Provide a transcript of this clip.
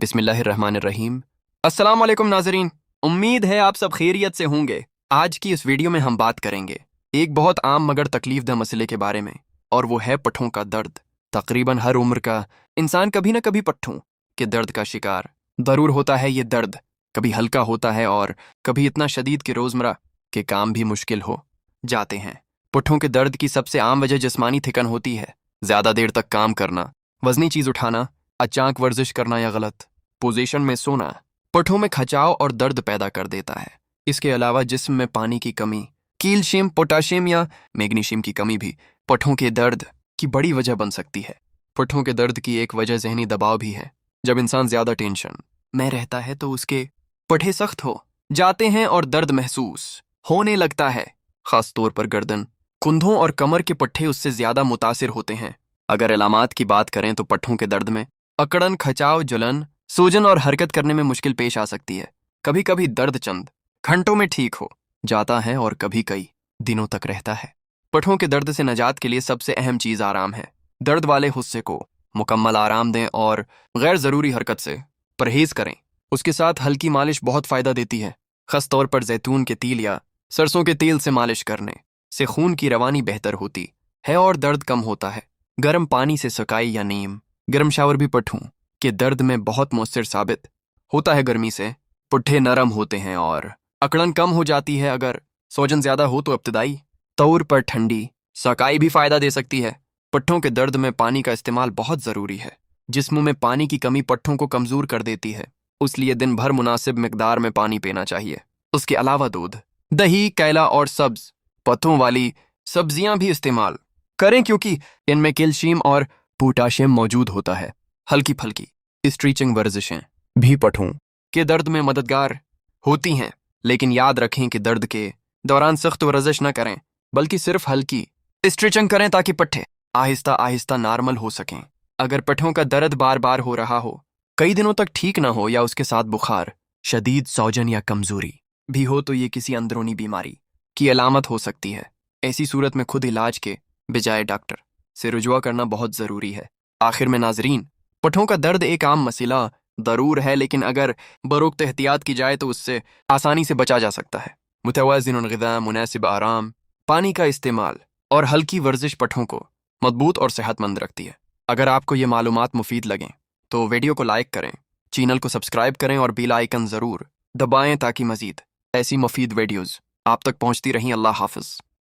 बिस्मिल्लाहिर्रहमानिर्रहीम। अस्सलाम वालेकुम नाज़रीन, उम्मीद है आप सब खैरियत से होंगे। आज की इस वीडियो में हम बात करेंगे एक बहुत आम मगर तकलीफदह मसले के बारे में, और वो है पट्ठों का दर्द। तकरीबन हर उम्र का इंसान कभी न कभी पट्ठों के दर्द का शिकार ज़रूर होता है। ये दर्द कभी हल्का होता है और कभी इतना शदीद कि रोज़मर्रा के काम भी मुश्किल हो जाते हैं। पट्ठों के दर्द की सबसे आम वजह जिस्मानी थिकन होती है। ज़्यादा देर तक काम करना, वज़नी चीज़ उठाना, अचानक वर्जिश करना या गलत पोजीशन में सोना पट्ठों में खचाव और दर्द पैदा कर देता है। इसके अलावा जिस्म में पानी की कमी, कैल्शियम, पोटाशियम या मैग्नीशियम की कमी भी पट्ठों के दर्द की बड़ी वजह बन सकती है। पट्ठों के दर्द की एक वजह जहनी दबाव भी है। जब इंसान ज़्यादा टेंशन में रहता है तो उसके पट्ठे सख्त हो जाते हैं और दर्द महसूस होने लगता है। ख़ास तौर पर गर्दन, कुंधों और कमर के पट्ठे उससे ज़्यादा मुतासिर होते हैं। अगर अलामात की बात करें तो पट्ठों के दर्द में अकड़न, खचाव, जलन, सूजन और हरकत करने में मुश्किल पेश आ सकती है। कभी कभी दर्द चंद घंटों में ठीक हो जाता है और कभी कई दिनों तक रहता है। पट्ठों के दर्द से निजात के लिए सबसे अहम चीज़ आराम है। दर्द वाले हिस्से को मुकम्मल आराम दें और गैर ज़रूरी हरकत से परहेज़ करें। उसके साथ हल्की मालिश बहुत फ़ायदा देती है। ख़ास तौर पर जैतून के तेल या सरसों के तेल से मालिश करने से खून की रवानी बेहतर होती है और दर्द कम होता है। गर्म पानी से सुकाई या नीम गर्म शावर भी पट्ठों के दर्द में बहुत मौसर साबित होता है। गर्मी से पुट्ठे नरम होते हैं और अकड़न कम हो जाती है। अगर सोजन ज़्यादा हो तो इब्तदाई तौर पर ठंडी सकाई भी फ़ायदा दे सकती है। पट्ठों के दर्द में पानी का इस्तेमाल बहुत ज़रूरी है। जिस्म में पानी की कमी पट्ठों को कमज़ोर कर देती है, इसलिए दिन भर मुनासिब मिकदार में पानी पीना चाहिए। उसके अलावा दूध, दही, केला और सब्ज़ पत्तों वाली सब्जियां भी इस्तेमाल करें, क्योंकि इनमें कैल्शियम और पोटाशियम मौजूद होता है। हल्की फल्की स्ट्रेचिंग वर्जिशें भी पट्ठों के दर्द में मददगार होती हैं, लेकिन याद रखें कि दर्द के दौरान सख्त वर्जिश न करें, बल्कि सिर्फ हल्की स्ट्रेचिंग करें ताकि पट्ठे आहिस्ता आहिस्ता नॉर्मल हो सकें। अगर पट्ठों का दर्द बार बार हो रहा हो, कई दिनों तक ठीक ना हो या उसके साथ बुखार, शदीद सौजन या कमजोरी भी हो तो ये किसी अंदरूनी बीमारी की अलामत हो सकती है। ऐसी सूरत में खुद इलाज के बजाय डॉक्टर से रुजवा करना बहुत ज़रूरी है। आखिर में नाजरीन, पट्ठों का दर्द एक आम मसला ज़रूर है, लेकिन अगर बरोक्त एहतियात की जाए तो उससे आसानी से बचा जा सकता है। मुतवाज़िन ग़िज़ा, मुनासिब आराम, पानी का इस्तेमाल और हल्की वर्जिश पट्ठों को मजबूत और सेहतमंद रखती है। अगर आपको ये मालूमात मुफीद लगें तो वीडियो को लाइक करें, चैनल को सब्सक्राइब करें और बेल आइकन ज़रूर दबाएं ताकि मज़ीद ऐसी मुफीद वीडियोज़ आप तक पहुँचती रहें। अल्लाह हाफ़िज़।